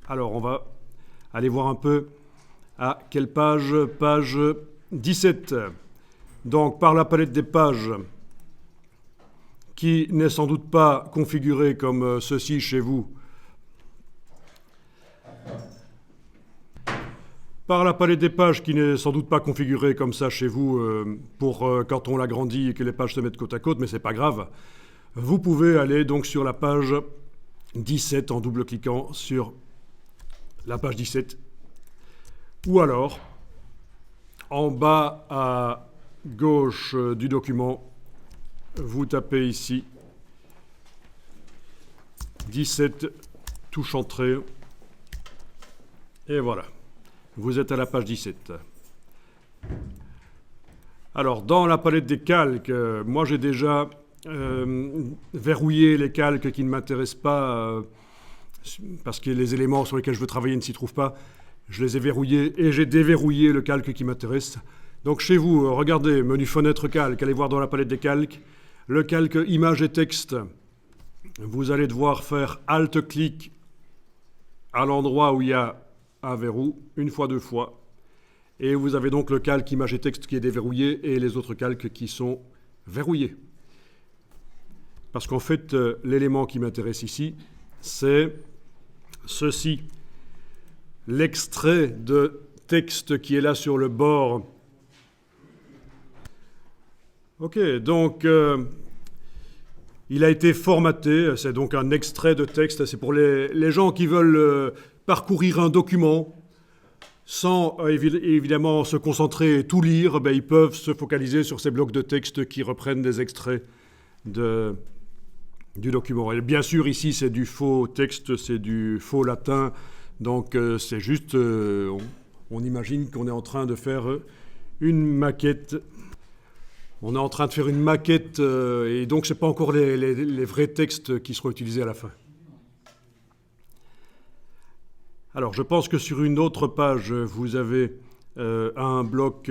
Alors, on va aller voir un peu à quelle page? Page 17. Donc, par la palette des pages, qui n'est sans doute pas configurée comme ceci chez vous. Par la palette des pages qui n'est sans doute pas configurée comme ça chez vous pour quand on l'agrandit et que les pages se mettent côte à côte, mais c'est pas grave. Vous pouvez aller donc sur la page 17 en double-cliquant sur la page 17. Ou alors, en bas à gauche du document, vous tapez ici 17, touche entrée, et voilà. Vous êtes à la page 17. Alors, dans la palette des calques, moi j'ai déjà verrouillé les calques qui ne m'intéressent pas parce que les éléments sur lesquels je veux travailler ne s'y trouvent pas. Je les ai verrouillés et j'ai déverrouillé le calque qui m'intéresse. Donc chez vous, regardez, menu fenêtre calque, allez voir dans la palette des calques, le calque image et texte. Vous allez devoir faire Alt-clic à l'endroit où il y a un verrou, une fois, deux fois. Et vous avez donc le calque image et texte qui est déverrouillé et les autres calques qui sont verrouillés. Parce qu'en fait, l'élément qui m'intéresse ici, c'est ceci. L'extrait de texte qui est là sur le bord. Ok, donc il a été formaté, c'est donc un extrait de texte, c'est pour les gens qui veulent parcourir un document sans évidemment se concentrer et tout lire, ben, ils peuvent se focaliser sur ces blocs de texte qui reprennent des extraits du document. Et bien sûr, ici, c'est du faux texte, c'est du faux latin, donc c'est juste, on imagine qu'on est en train de faire une maquette. On est en train de faire une maquette et donc ce n'est pas encore les vrais textes qui seront utilisés à la fin. Alors, je pense que sur une autre page, vous avez un bloc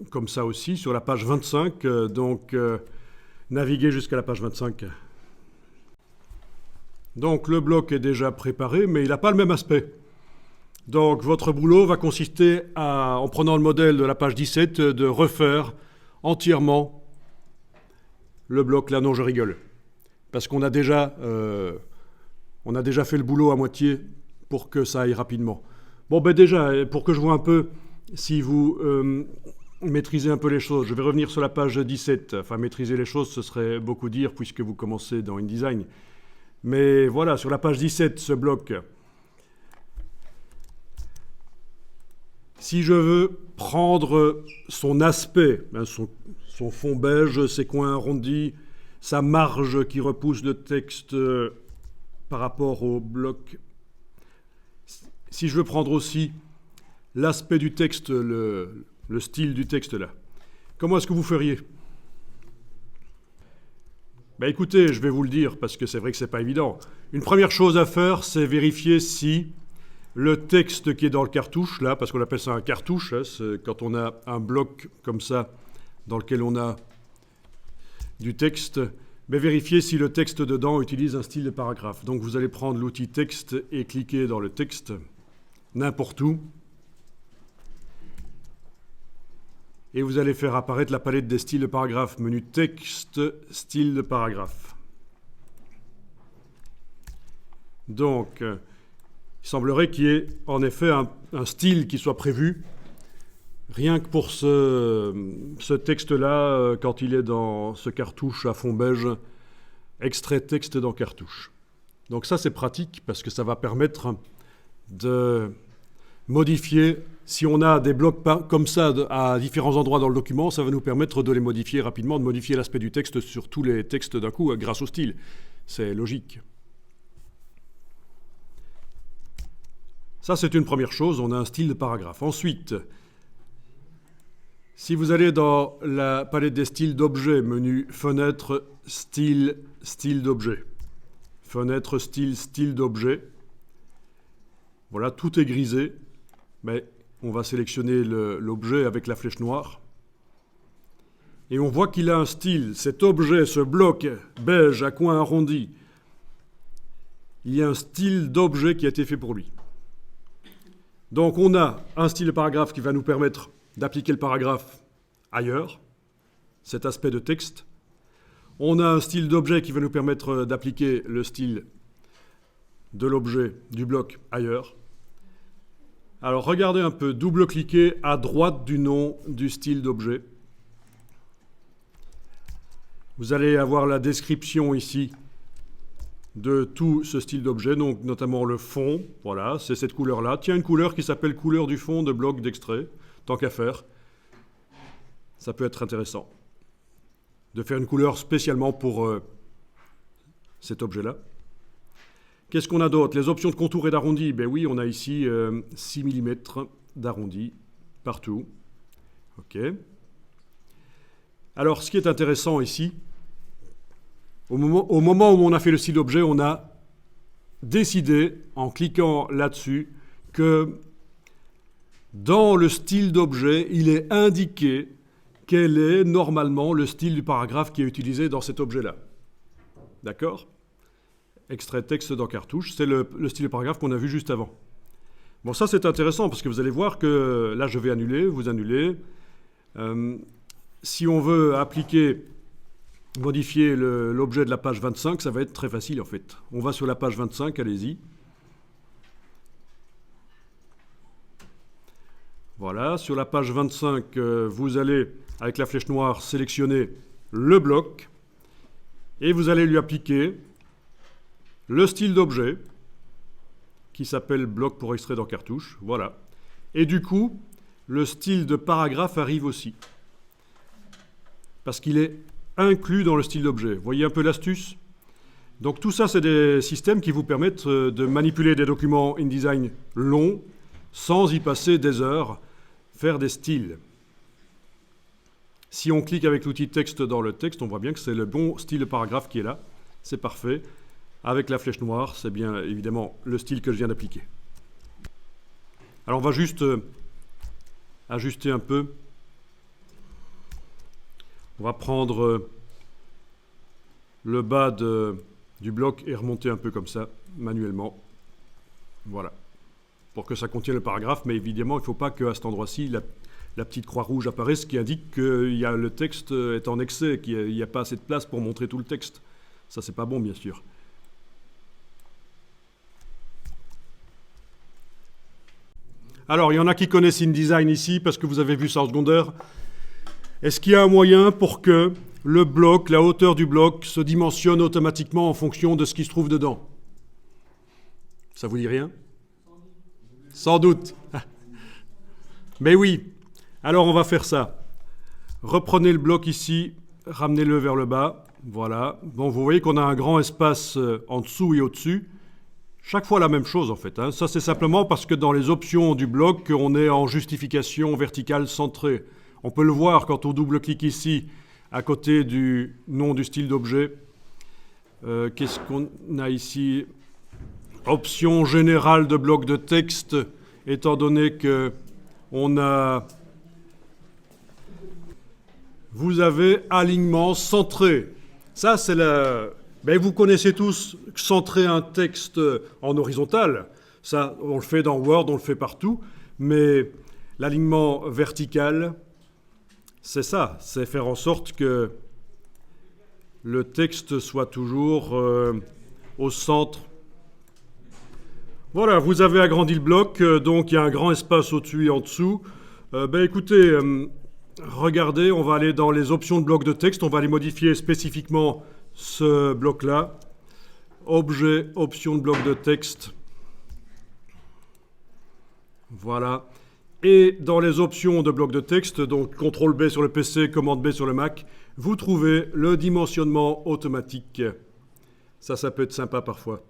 comme ça aussi, sur la page 25. Donc, naviguez jusqu'à la page 25. Donc, le bloc est déjà préparé, mais il n'a pas le même aspect. Donc, votre boulot va consister à, en prenant le modèle de la page 17, de refaire entièrement le bloc là. Non, je rigole. Parce qu'on a déjà fait le boulot à moitié pour que ça aille rapidement. Bon, ben déjà, pour que je vois un peu si vous maîtrisez un peu les choses, je vais revenir sur la page 17. Enfin, maîtriser les choses, ce serait beaucoup dire puisque vous commencez dans InDesign. Mais voilà, sur la page 17, ce bloc. Si je veux prendre son aspect, son fond beige, ses coins arrondis, sa marge qui repousse le texte par rapport au bloc. Si je veux prendre aussi l'aspect du texte, le style du texte là, comment est-ce que vous feriez? Ben écoutez, je vais vous le dire parce que c'est vrai que c'est pas évident. Une première chose à faire, c'est vérifier si le texte qui est dans le cartouche, là, parce qu'on appelle ça un cartouche, hein, c'est quand on a un bloc comme ça dans lequel on a du texte, mais vérifiez si le texte dedans utilise un style de paragraphe. Donc vous allez prendre l'outil texte et cliquer dans le texte, n'importe où, et vous allez faire apparaître la palette des styles de paragraphe, menu texte, style de paragraphe. Donc, il semblerait qu'il y ait en effet un style qui soit prévu, rien que pour ce texte-là, quand il est dans ce cartouche à fond beige, extrait texte dans cartouche. Donc ça, c'est pratique parce que ça va permettre de modifier. Si on a des blocs comme ça à différents endroits dans le document, ça va nous permettre de les modifier rapidement, de modifier l'aspect du texte sur tous les textes d'un coup grâce au style. C'est logique. Ça, c'est une première chose, on a un style de paragraphe. Ensuite, si vous allez dans la palette des styles d'objets, menu fenêtre, style, style d'objet. Fenêtre, style, style d'objet. Voilà, tout est grisé, mais on va sélectionner l'objet avec la flèche noire. Et on voit qu'il a un style. Cet objet, ce bloc beige à coins arrondis, il y a un style d'objet qui a été fait pour lui. Donc on a un style de paragraphe qui va nous permettre d'appliquer le paragraphe ailleurs, cet aspect de texte. On a un style d'objet qui va nous permettre d'appliquer le style de l'objet du bloc ailleurs. Alors regardez un peu, double-cliquez à droite du nom du style d'objet. Vous allez avoir la description ici de tout ce style d'objet, donc notamment le fond, voilà, c'est cette couleur-là. Tiens, une couleur qui s'appelle couleur du fond de bloc d'extrait, tant qu'à faire. Ça peut être intéressant de faire une couleur spécialement pour cet objet-là. Qu'est-ce qu'on a d'autre? Les options de contour et d'arrondi. Ben oui, on a ici 6 mm d'arrondi partout. OK. Alors, ce qui est intéressant ici, au moment où on a fait le style d'objet, on a décidé, en cliquant là-dessus, que dans le style d'objet, il est indiqué quel est normalement le style du paragraphe qui est utilisé dans cet objet-là. D'accord? Extrait texte dans cartouche, c'est le style de paragraphe qu'on a vu juste avant. Bon, ça c'est intéressant parce que vous allez voir que là je vais annuler, vous annulez. Si on veut modifier l'objet de la page 25, ça va être très facile en fait. On va sur la page 25, allez-y. Voilà, sur la page 25, vous allez, avec la flèche noire, sélectionner le bloc et vous allez lui appliquer le style d'objet qui s'appelle bloc pour extrait dans cartouche. Voilà. Et du coup, le style de paragraphe arrive aussi. Parce qu'il est inclus dans le style d'objet. Vous voyez un peu l'astuce? Donc tout ça, c'est des systèmes qui vous permettent de manipuler des documents InDesign longs sans y passer des heures, faire des styles. Si on clique avec l'outil texte dans le texte, on voit bien que c'est le bon style de paragraphe qui est là. C'est parfait. Avec la flèche noire, c'est bien évidemment le style que je viens d'appliquer. Alors on va juste ajuster un peu. On va prendre le bas du bloc et remonter un peu comme ça, manuellement. Voilà. Pour que ça contienne le paragraphe, mais évidemment, il ne faut pas qu'à cet endroit-ci, la petite croix rouge apparaisse qui indique que le texte est en excès, qu'il n'y a pas assez de place pour montrer tout le texte. Ça, c'est pas bon, bien sûr. Alors, il y en a qui connaissent InDesign ici, parce que vous avez vu ça en secondaire. Est-ce qu'il y a un moyen pour que le bloc, la hauteur du bloc, se dimensionne automatiquement en fonction de ce qui se trouve dedans? Ça vous dit rien? Sans doute. Mais oui. Alors, on va faire ça. Reprenez le bloc ici, ramenez-le vers le bas. Voilà. Bon, vous voyez qu'on a un grand espace en dessous et au-dessus. Chaque fois la même chose en fait. Ça c'est simplement parce que dans les options du bloc, on est en justification verticale centrée. On peut le voir quand on double-clique ici à côté du nom du style d'objet. Qu'est-ce qu'on a ici? Option générale de bloc de texte, étant donné que vous avez alignement centré. Ça c'est Ben, vous connaissez tous centrer un texte en horizontal. Ça, on le fait dans Word, on le fait partout. Mais l'alignement vertical, c'est ça. C'est faire en sorte que le texte soit toujours au centre. Voilà, vous avez agrandi le bloc, donc il y a un grand espace au-dessus et en dessous. Écoutez, regardez, on va aller dans les options de bloc de texte. On va aller modifier spécifiquement ce bloc-là, objet, option de bloc de texte. Voilà. Et dans les options de bloc de texte, donc CTRL B sur le PC, commande B sur le Mac, vous trouvez le dimensionnement automatique. Ça peut être sympa parfois.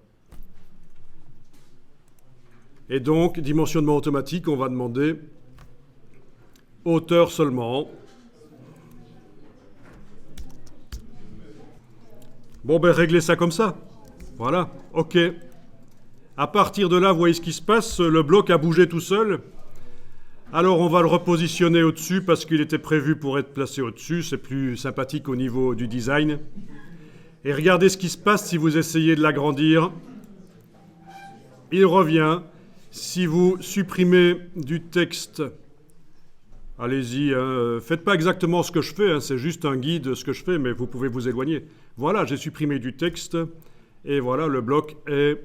Et donc, dimensionnement automatique, on va demander hauteur seulement. Bon, réglez ça comme ça. Voilà, OK. À partir de là, vous voyez ce qui se passe. Le bloc a bougé tout seul. Alors, on va le repositionner au-dessus parce qu'il était prévu pour être placé au-dessus. C'est plus sympathique au niveau du design. Et regardez ce qui se passe si vous essayez de l'agrandir. Il revient. Si vous supprimez du texte, allez-y, hein, faites pas exactement ce que je fais, hein, c'est juste un guide ce que je fais, mais vous pouvez vous éloigner. Voilà, j'ai supprimé du texte, et voilà, le bloc est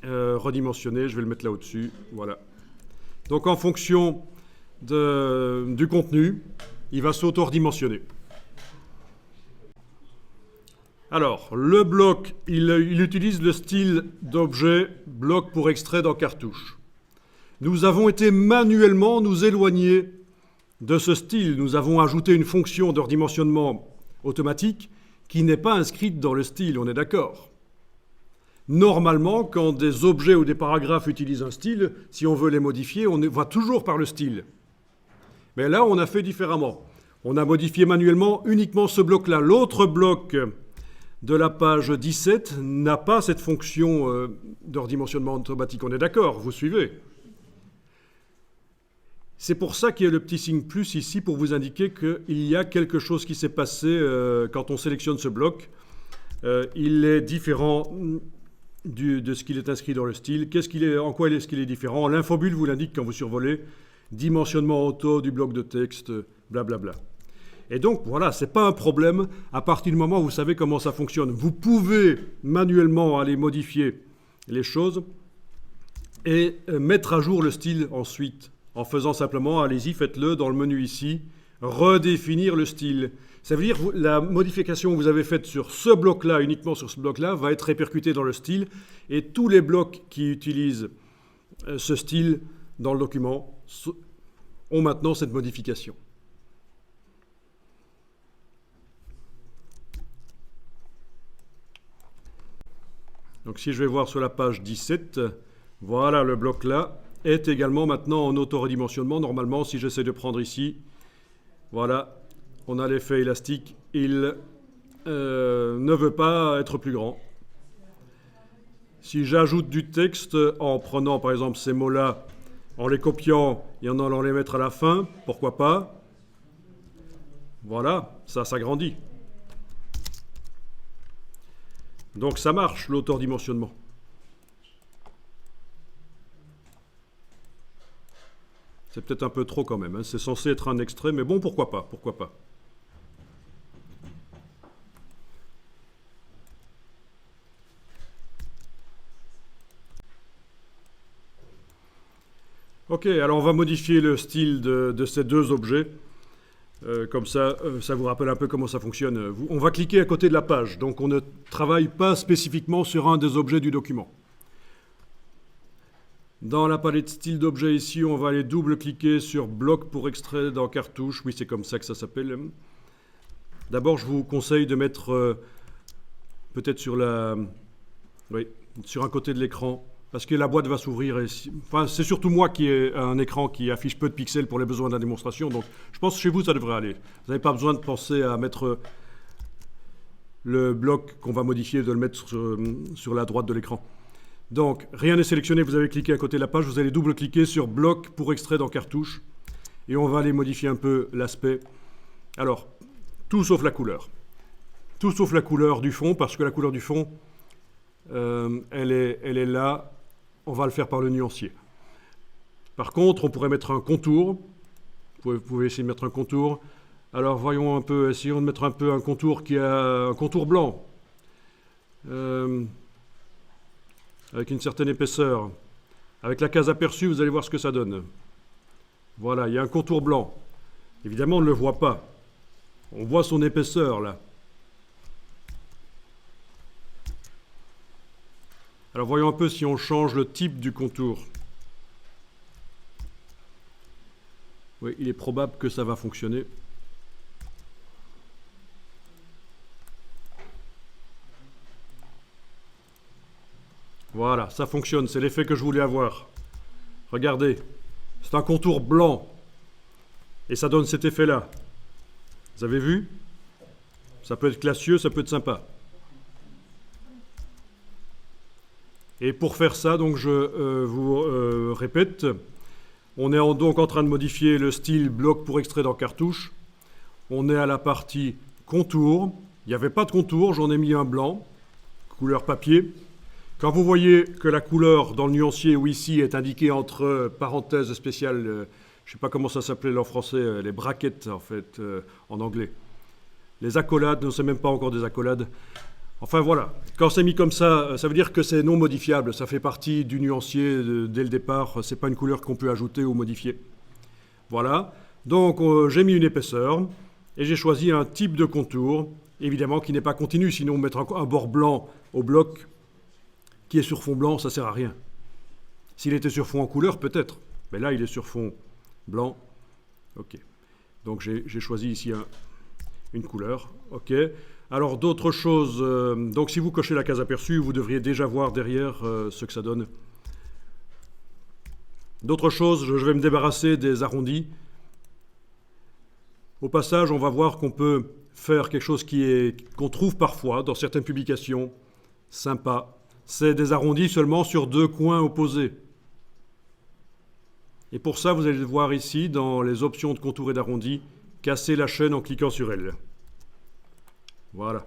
redimensionné, je vais le mettre là au-dessus, voilà. Donc en fonction du contenu, il va s'auto-redimensionner. Alors, le bloc, il utilise le style d'objet bloc pour extrait dans cartouche. Nous avons été manuellement nous éloigner de ce style. Nous avons ajouté une fonction de redimensionnement automatique qui n'est pas inscrite dans le style, on est d'accord. Normalement, quand des objets ou des paragraphes utilisent un style, si on veut les modifier, on va toujours par le style. Mais là, on a fait différemment. On a modifié manuellement uniquement ce bloc-là. L'autre bloc de la page 17 n'a pas cette fonction de redimensionnement automatique. On est d'accord, vous suivez? C'est pour ça qu'il y a le petit signe plus ici pour vous indiquer qu'il y a quelque chose qui s'est passé quand on sélectionne ce bloc. Il est différent de ce qu'il est inscrit dans le style. En quoi est-ce qu'il est différent? L'infobule vous l'indique quand vous survolez. Dimensionnement auto du bloc de texte, blablabla. Et donc, voilà, ce n'est pas un problème à partir du moment où vous savez comment ça fonctionne. Vous pouvez manuellement aller modifier les choses et mettre à jour le style ensuite, en faisant simplement, allez-y, faites-le dans le menu ici, redéfinir le style. Ça veut dire que la modification que vous avez faite sur ce bloc-là, uniquement sur ce bloc-là, va être répercutée dans le style, et tous les blocs qui utilisent ce style dans le document ont maintenant cette modification. Donc si je vais voir sur la page 17, voilà, le bloc là est également maintenant en auto-redimensionnement. Normalement, si j'essaie de prendre ici, voilà, on a l'effet élastique, il ne veut pas être plus grand. Si j'ajoute du texte en prenant par exemple ces mots-là, en les copiant et en allant les mettre à la fin, pourquoi pas? Voilà, ça s'agrandit. Donc ça marche, l'auto-redimensionnement. C'est peut-être un peu trop quand même, hein. C'est censé être un extrait, mais bon, pourquoi pas, pourquoi pas. Ok, alors on va modifier le style de ces deux objets. Comme ça, ça vous rappelle un peu comment ça fonctionne. On va cliquer à côté de la page, donc on ne travaille pas spécifiquement sur un des objets du document. Dans la palette style d'objet ici, on va aller double-cliquer sur bloc pour extrait dans cartouche. Oui, c'est comme ça que ça s'appelle. D'abord, je vous conseille de mettre peut-être sur un côté de l'écran, parce que la boîte va s'ouvrir. Enfin, c'est surtout moi qui ai un écran qui affiche peu de pixels pour les besoins de la démonstration. Donc, je pense que chez vous, ça devrait aller. Vous n'avez pas besoin de penser à mettre le bloc qu'on va modifier, de le mettre sur la droite de l'écran. Donc, rien n'est sélectionné. Vous avez cliqué à côté de la page. Vous allez double-cliquer sur bloc pour extrait dans cartouche. Et on va aller modifier un peu l'aspect. Alors, tout sauf la couleur. Tout sauf la couleur du fond, parce que la couleur du fond, elle est là. On va le faire par le nuancier. Par contre, on pourrait mettre un contour. Vous pouvez essayer de mettre un contour. Alors, voyons un peu, essayons de mettre un peu un contour qui a un contour blanc. Avec une certaine épaisseur. Avec la case aperçue, vous allez voir ce que ça donne. Voilà, il y a un contour blanc. Évidemment, on ne le voit pas. On voit son épaisseur, là. Alors voyons un peu si on change le type du contour. Oui, il est probable que ça va fonctionner. Voilà, ça fonctionne, c'est l'effet que je voulais avoir. Regardez, c'est un contour blanc. Et ça donne cet effet-là. Vous avez vu? Ça peut être classieux, ça peut être sympa. Et pour faire ça, donc je vous répète, on est donc en train de modifier le style bloc pour extrait dans cartouche. On est à la partie contour. Il n'y avait pas de contour, j'en ai mis un blanc, couleur papier. Quand vous voyez que la couleur dans le nuancier ou ici est indiquée entre parenthèses spéciales, je ne sais pas comment ça s'appelait en français, les brackets en fait, en anglais. Les accolades, non, c'est même pas encore des accolades. Enfin voilà, quand c'est mis comme ça veut dire que c'est non modifiable, ça fait partie du nuancier dès le départ, c'est pas une couleur qu'on peut ajouter ou modifier. Voilà, donc j'ai mis une épaisseur et j'ai choisi un type de contour, évidemment qui n'est pas continu, sinon mettre un bord blanc au bloc qui est sur fond blanc, ça sert à rien. S'il était sur fond en couleur, peut-être, mais là il est sur fond blanc, ok. Donc j'ai choisi ici une couleur, ok. Alors d'autres choses, donc si vous cochez la case aperçue, vous devriez déjà voir derrière ce que ça donne. D'autres choses, je vais me débarrasser des arrondis. Au passage, on va voir qu'on peut faire quelque chose qu'on trouve parfois dans certaines publications, sympa. C'est des arrondis seulement sur deux coins opposés. Et pour ça, vous allez le voir ici, dans les options de contour et d'arrondi, casser la chaîne en cliquant sur elle. Voilà.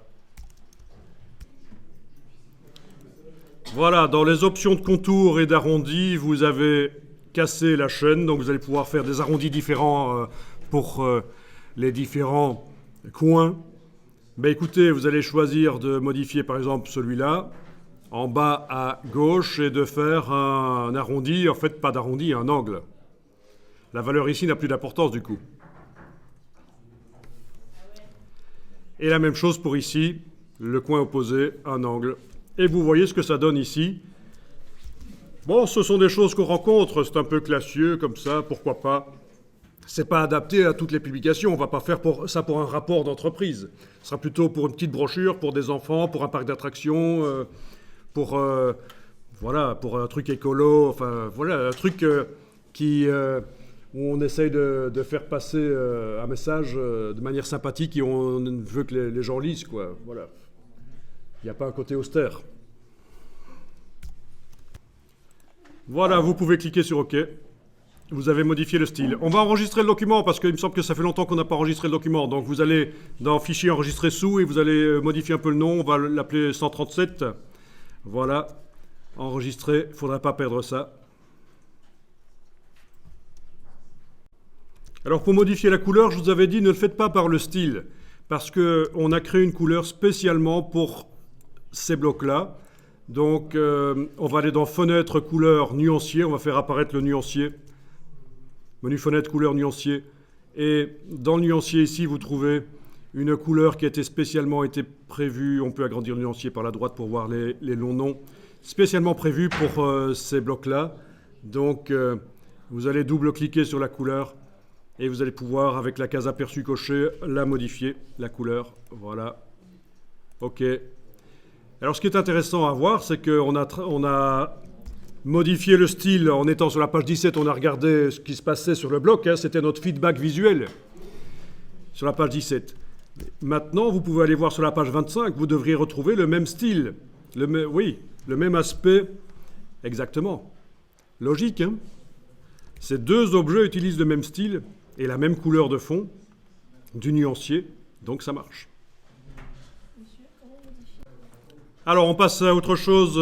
Voilà, dans les options de contour et d'arrondi, vous avez cassé la chaîne, donc vous allez pouvoir faire des arrondis différents pour les différents coins. Ben écoutez, vous allez choisir de modifier par exemple celui-là, en bas à gauche, et de faire un arrondi, en fait pas d'arrondi, un angle. La valeur ici n'a plus d'importance du coup. Et la même chose pour ici, le coin opposé, un angle. Et vous voyez ce que ça donne ici. Bon, ce sont des choses qu'on rencontre, c'est un peu classieux comme ça, pourquoi pas. C'est pas adapté à toutes les publications, on va pas faire ça pour un rapport d'entreprise. Ce sera plutôt pour une petite brochure, pour des enfants, pour un parc d'attractions, pour un truc écolo, enfin voilà, un truc où on essaye de faire passer un message de manière sympathique et on veut que les gens lisent, quoi. Voilà. Il n'y a pas un côté austère. Voilà, vous pouvez cliquer sur OK. Vous avez modifié le style. On va enregistrer le document parce qu'il me semble que ça fait longtemps qu'on n'a pas enregistré le document. Donc vous allez dans Fichier enregistrer sous et vous allez modifier un peu le nom. On va l'appeler 137. Voilà. Enregistrer. Il ne faudra pas perdre ça. Alors pour modifier la couleur, je vous avais dit ne le faites pas par le style. Parce qu'on a créé une couleur spécialement pour ces blocs-là. Donc on va aller dans Fenêtre, couleur, nuancier. On va faire apparaître le nuancier. Menu fenêtre, couleur, nuancier. Et dans le nuancier ici, vous trouvez une couleur qui a été spécialement prévue. On peut agrandir le nuancier par la droite pour voir les longs noms. Spécialement prévue pour ces blocs-là. Donc vous allez double-cliquer sur la couleur et vous allez pouvoir, avec la case aperçu cochée, la modifier, la couleur. Voilà. OK. Alors ce qui est intéressant à voir, c'est qu'on a modifié le style en étant sur la page 17, on a regardé ce qui se passait sur le bloc, hein, c'était notre feedback visuel sur la page 17. Maintenant, vous pouvez aller voir sur la page 25, vous devriez retrouver le même style, le même aspect, exactement. Logique, hein? Ces deux objets utilisent le même style et la même couleur de fond du nuancier, donc ça marche. Alors, on passe à autre chose.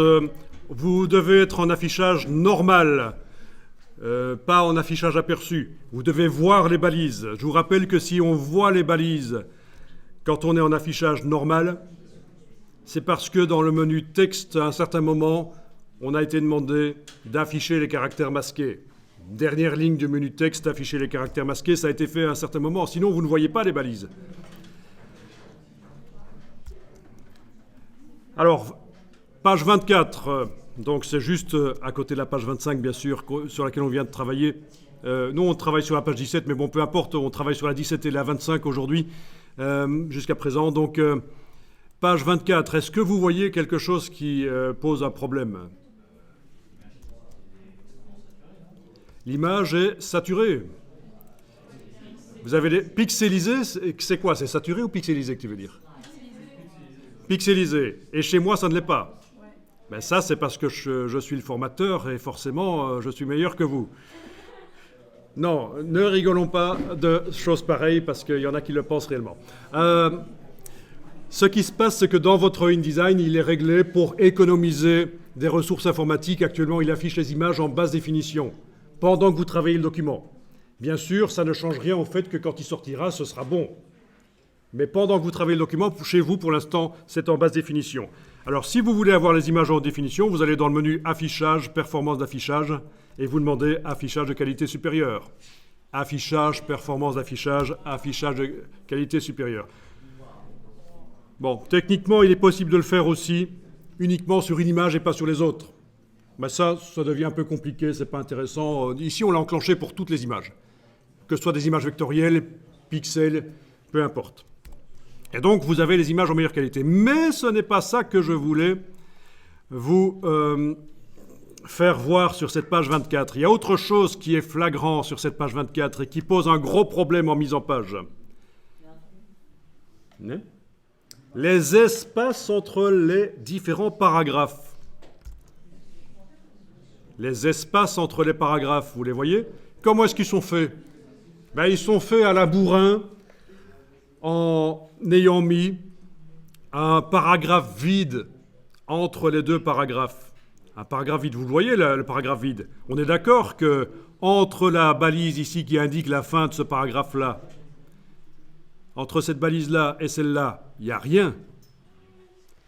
Vous devez être en affichage normal, pas en affichage aperçu. Vous devez voir les balises. Je vous rappelle que si on voit les balises quand on est en affichage normal, c'est parce que dans le menu texte, à un certain moment, on a été demandé d'afficher les caractères masqués. Dernière ligne du menu texte, afficher les caractères masqués, ça a été fait à un certain moment. Sinon, vous ne voyez pas les balises. Alors, page 24, donc c'est juste à côté de la page 25, bien sûr, sur laquelle on vient de travailler. Nous, on travaille sur la page 17, mais bon, peu importe, on travaille sur la 17 et la 25 aujourd'hui, jusqu'à présent. Donc, page 24, est-ce que vous voyez quelque chose qui pose un problème? L'image est saturée. Vous avez des pixelisés, c'est quoi? C'est saturé ou pixelisé que tu veux dire? Pixelisé. Et chez moi, ça ne l'est pas. Ben ça, c'est parce que je suis le formateur et forcément, je suis meilleur que vous. Non, ne rigolons pas de choses pareilles parce qu'il y en a qui le pensent réellement. Ce qui se passe, c'est que dans votre InDesign, il est réglé pour économiser des ressources informatiques, actuellement, il affiche les images en basse définition, pendant que vous travaillez le document. Bien sûr, ça ne change rien au fait que quand il sortira, ce sera bon. Mais pendant que vous travaillez le document, chez vous, pour l'instant, c'est en basse définition. Alors, si vous voulez avoir les images en haute définition, vous allez dans le menu Affichage, Performance d'affichage, et vous demandez Affichage de qualité supérieure. Affichage, performance d'affichage, affichage de qualité supérieure. Bon, techniquement, il est possible de le faire aussi uniquement sur une image et pas sur les autres. Mais ça devient un peu compliqué, c'est pas intéressant. Ici, on l'a enclenché pour toutes les images. Que ce soit des images vectorielles, pixels, peu importe. Et donc, vous avez les images en meilleure qualité. Mais ce n'est pas ça que je voulais vous faire voir sur cette page 24. Il y a autre chose qui est flagrant sur cette page 24 et qui pose un gros problème en mise en page. Les espaces entre les différents paragraphes. Les espaces entre les paragraphes, vous les voyez? Comment est-ce qu'ils sont faits? Ben, ils sont faits à la bourrin en ayant mis un paragraphe vide entre les deux paragraphes. Un paragraphe vide, vous le voyez, le paragraphe vide. On est d'accord que entre la balise ici qui indique la fin de ce paragraphe-là, entre cette balise-là et celle-là, il n'y a rien.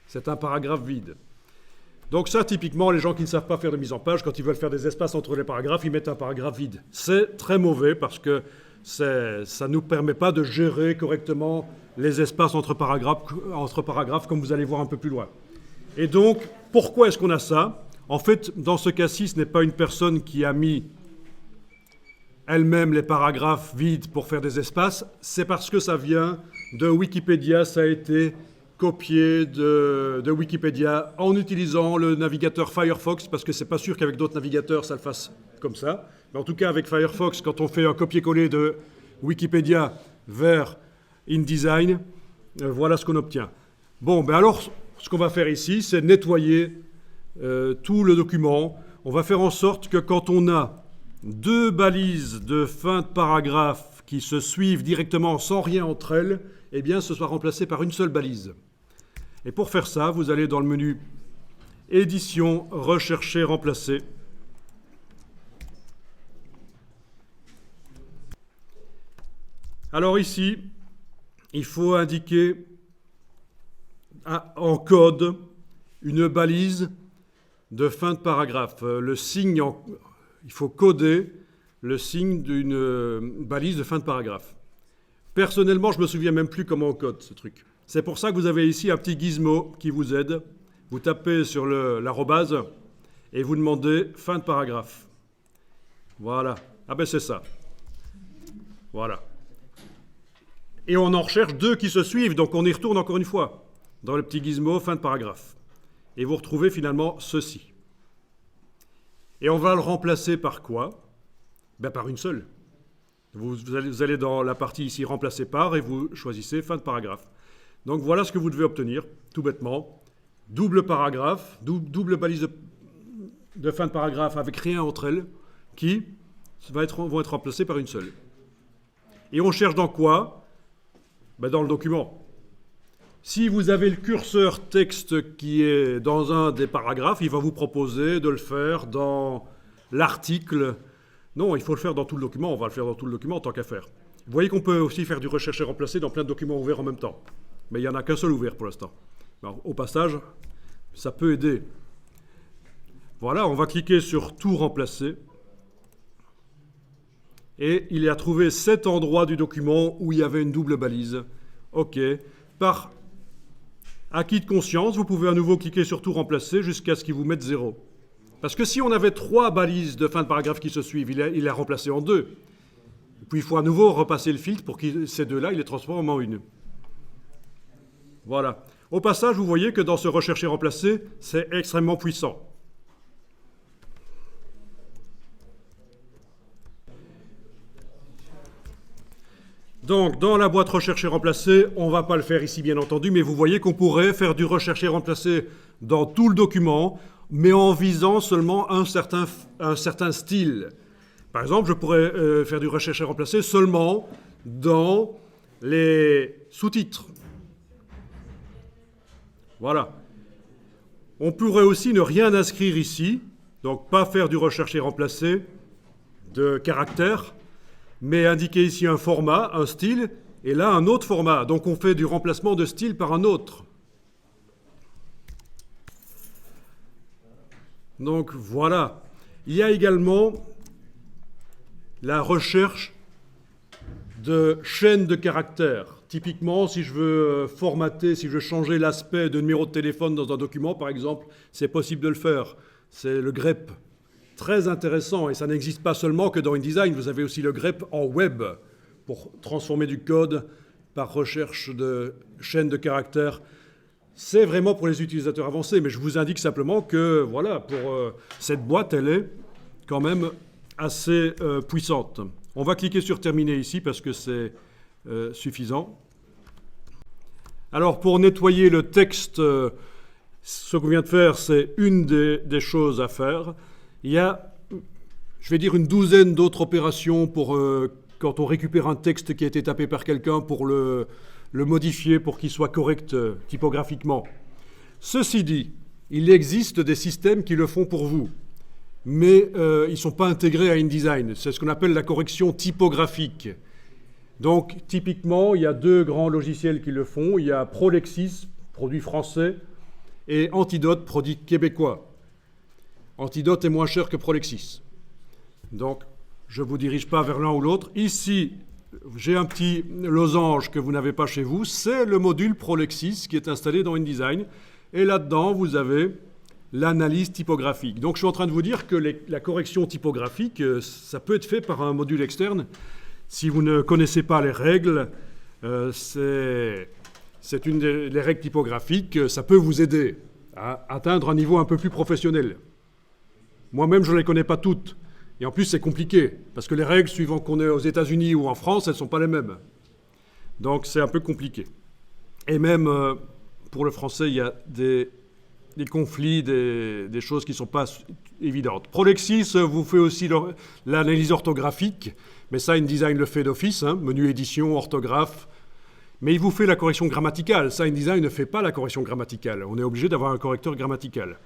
C'est un paragraphe vide. Donc ça, typiquement, les gens qui ne savent pas faire de mise en page, quand ils veulent faire des espaces entre les paragraphes, ils mettent un paragraphe vide. C'est très mauvais parce que ça ne nous permet pas de gérer correctement les espaces entre paragraphes, comme vous allez voir un peu plus loin. Et donc, pourquoi est-ce qu'on a ça? En fait, dans ce cas-ci, ce n'est pas une personne qui a mis elle-même les paragraphes vides pour faire des espaces, c'est parce que ça vient de Wikipédia, ça a été copié de Wikipédia en utilisant le navigateur Firefox, parce que c'est pas sûr qu'avec d'autres navigateurs ça le fasse comme ça. Mais en tout cas, avec Firefox, quand on fait un copier-coller de Wikipédia vers InDesign, voilà ce qu'on obtient. Bon, ben alors, ce qu'on va faire ici, c'est nettoyer tout le document. On va faire en sorte que quand on a deux balises de fin de paragraphe qui se suivent directement sans rien entre elles, eh bien, ce soit remplacé par une seule balise. Et pour faire ça, vous allez dans le menu Édition, Rechercher, Remplacer. Alors ici, il faut indiquer en code une balise de fin de paragraphe. Le signe, il faut coder le signe d'une balise de fin de paragraphe. Personnellement, je ne me souviens même plus comment on code ce truc. C'est pour ça que vous avez ici un petit gizmo qui vous aide. Vous tapez sur l'arrobase et vous demandez fin de paragraphe. Voilà. Ah ben c'est ça. Voilà. Et on en recherche deux qui se suivent, donc on y retourne encore une fois dans le petit gizmo fin de paragraphe. Et vous retrouvez finalement ceci. Et on va le remplacer par quoi? Ben par une seule. Vous allez dans la partie ici remplacer par et vous choisissez fin de paragraphe. Donc voilà ce que vous devez obtenir, tout bêtement. Double paragraphe, double balise de fin de paragraphe avec rien entre elles, qui vont être remplacées par une seule. Et on cherche dans quoi? Ben dans le document. Si vous avez le curseur texte qui est dans un des paragraphes, il va vous proposer de le faire dans l'article. Non, il faut le faire dans tout le document. On va le faire dans tout le document tant qu'à faire. Vous voyez qu'on peut aussi faire du rechercher remplacer dans plein de documents ouverts en même temps. Mais il n'y en a qu'un seul ouvert pour l'instant. Alors, au passage, ça peut aider. Voilà, on va cliquer sur tout remplacer. Et il a trouvé cet endroit du document où il y avait une double balise. OK. Par acquis de conscience, vous pouvez à nouveau cliquer sur tout remplacer jusqu'à ce qu'il vous mette 0. Parce que si on avait 3 balises de fin de paragraphe qui se suivent, il a remplacé en 2. Puis il faut à nouveau repasser le filtre pour que ces deux-là, il les transforme en une. Voilà. Au passage, vous voyez que dans ce rechercher remplacer, c'est extrêmement puissant. Donc, dans la boîte rechercher remplacer, on ne va pas le faire ici, bien entendu, mais vous voyez qu'on pourrait faire du rechercher remplacer dans tout le document, mais en visant seulement un certain style. Par exemple, je pourrais faire du rechercher remplacer seulement dans les sous-titres. Voilà. On pourrait aussi ne rien inscrire ici, donc pas faire du rechercher remplacer de caractère, mais indiquer ici un format, un style, et là un autre format. Donc on fait du remplacement de style par un autre. Donc voilà. Il y a également la recherche de chaînes de caractères. Typiquement, si je veux formater, si je veux changer l'aspect de numéro de téléphone dans un document, par exemple, c'est possible de le faire. C'est le grep. Très intéressant, et ça n'existe pas seulement que dans InDesign. Vous avez aussi le grep en web pour transformer du code par recherche de chaînes de caractères. C'est vraiment pour les utilisateurs avancés, mais je vous indique simplement que, voilà, pour cette boîte, elle est quand même assez puissante. On va cliquer sur terminer ici parce que c'est suffisant. Alors, pour nettoyer le texte, ce qu'on vient de faire, c'est une des choses à faire. Il y a, je vais dire, une douzaine d'autres opérations pour, quand on récupère un texte qui a été tapé par quelqu'un, pour le modifier pour qu'il soit correct typographiquement. Ceci dit, il existe des systèmes qui le font pour vous, mais ils ne sont pas intégrés à InDesign. C'est ce qu'on appelle la correction typographique. Donc, typiquement, il y a deux grands logiciels qui le font. Il y a Prolexis, produit français, et Antidote, produit québécois. Antidote est moins cher que Prolexis. Donc, je ne vous dirige pas vers l'un ou l'autre. Ici, j'ai un petit losange que vous n'avez pas chez vous. C'est le module Prolexis qui est installé dans InDesign. Et là-dedans, vous avez l'analyse typographique. Donc, je suis en train de vous dire que la correction typographique, ça peut être fait par un module externe. Si vous ne connaissez pas les règles, c'est une des règles typographiques, ça peut vous aider à atteindre un niveau un peu plus professionnel. Moi-même, je ne les connais pas toutes. Et en plus, c'est compliqué, parce que les règles, suivant qu'on est aux États-Unis ou en France, elles ne sont pas les mêmes. Donc, c'est un peu compliqué. Et même, pour le français, il y a des conflits, des choses qui ne sont pas évidentes. Prolexis vous fait aussi l'analyse orthographique, mais ça, InDesign le fait d'office, hein, menu édition, orthographe. Mais il vous fait la correction grammaticale. Ça, InDesign ne fait pas la correction grammaticale. On est obligé d'avoir un correcteur grammatical.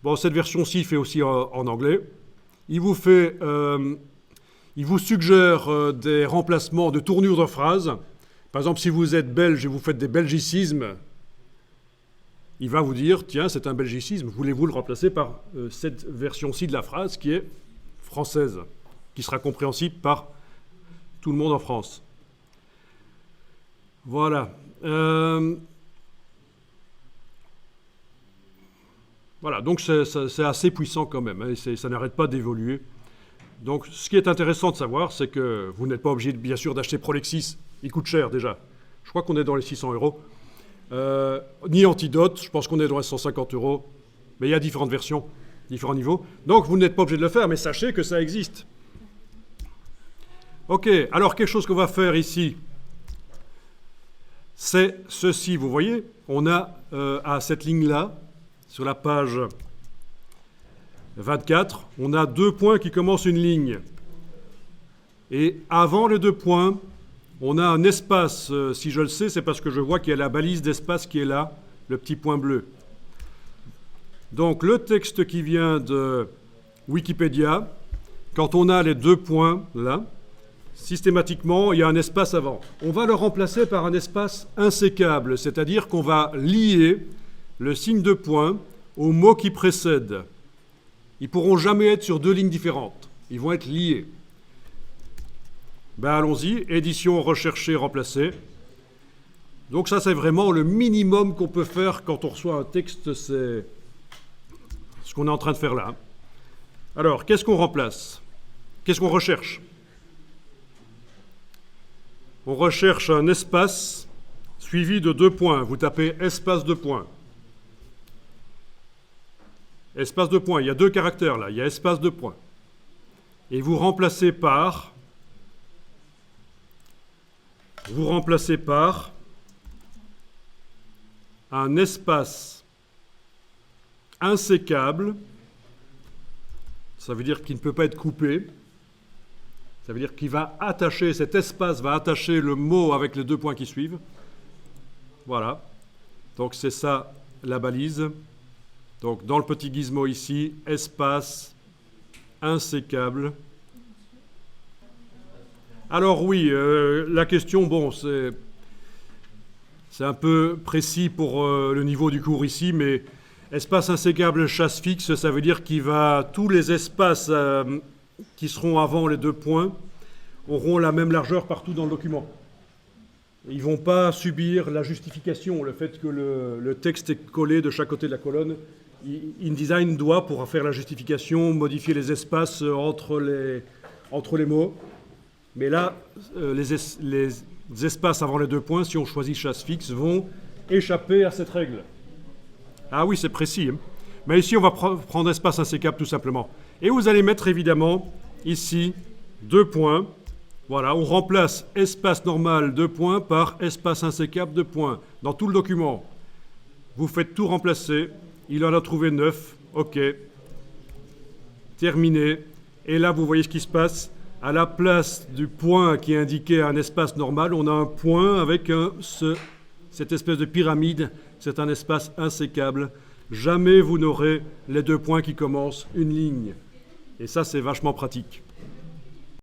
Bon, cette version-ci fait aussi en anglais. Il vous suggère des remplacements de tournures de phrases. Par exemple, si vous êtes belge et vous faites des belgicismes, il va vous dire, tiens, c'est un belgicisme, voulez-vous le remplacer par cette version-ci de la phrase qui est française, qui sera compréhensible par tout le monde en France. Voilà. Voilà, donc c'est assez puissant quand même, hein, et ça n'arrête pas d'évoluer. Donc ce qui est intéressant de savoir, c'est que vous n'êtes pas obligé, bien sûr, d'acheter Prolexis. Il coûte cher déjà. Je crois qu'on est dans les 600 €. Ni Antidote, je pense qu'on est dans les 150 €. Mais il y a différentes versions, différents niveaux. Donc vous n'êtes pas obligé de le faire, mais sachez que ça existe. Ok, alors quelque chose qu'on va faire ici, c'est ceci. Vous voyez, on a à cette ligne-là, sur la page 24, on a 2 points qui commencent une ligne. Et avant les 2 points, on a un espace. Si je le sais, c'est parce que je vois qu'il y a la balise d'espace qui est là, le petit point bleu. Donc le texte qui vient de Wikipédia, quand on a les 2 points là, systématiquement, il y a un espace avant. On va le remplacer par un espace insécable, c'est-à-dire qu'on va lier le signe de point au mot qui précède. Ils ne pourront jamais être sur 2 lignes différentes. Ils vont être liés. Ben allons-y, édition, rechercher, remplacer. Donc ça, c'est vraiment le minimum qu'on peut faire quand on reçoit un texte, c'est ce qu'on est en train de faire là. Alors, qu'est-ce qu'on remplace? Qu'est-ce qu'on recherche? On recherche un espace suivi de 2 points. Vous tapez espace de points. Espace de points, il y a 2 caractères là, il y a espace de points. Et vous remplacez par un espace insécable. Ça veut dire qu'il ne peut pas être coupé. Ça veut dire qu'il va attacher, cet espace va attacher le mot avec les 2 points qui suivent. Voilà. Donc c'est ça la balise. Donc dans le petit gizmo ici, espace insécable. Alors oui, la question, bon, c'est un peu précis pour le niveau du cours ici, mais espace insécable chasse fixe, ça veut dire tous les espaces qui seront avant les 2 points auront la même largeur partout dans le document. Ils ne vont pas subir la justification, le fait que le texte est collé de chaque côté de la colonne. InDesign doit, pour faire la justification, modifier les espaces entre les mots. Mais là, les espaces avant les 2 points, si on choisit chasse fixe, vont échapper à cette règle. Ah oui, c'est précis. Hein. Mais ici, on va prendre espace insécable tout simplement. Et vous allez mettre évidemment ici 2 points. Voilà, on remplace espace normal 2 points par espace insécable 2 points. Dans tout le document, vous faites tout remplacer. Il en a trouvé 9. OK. Terminé. Et là, vous voyez ce qui se passe. À la place du point qui indiquait un espace normal, on a un point avec cette espèce de pyramide. C'est un espace insécable. Jamais vous n'aurez les 2 points qui commencent une ligne. Et ça, c'est vachement pratique.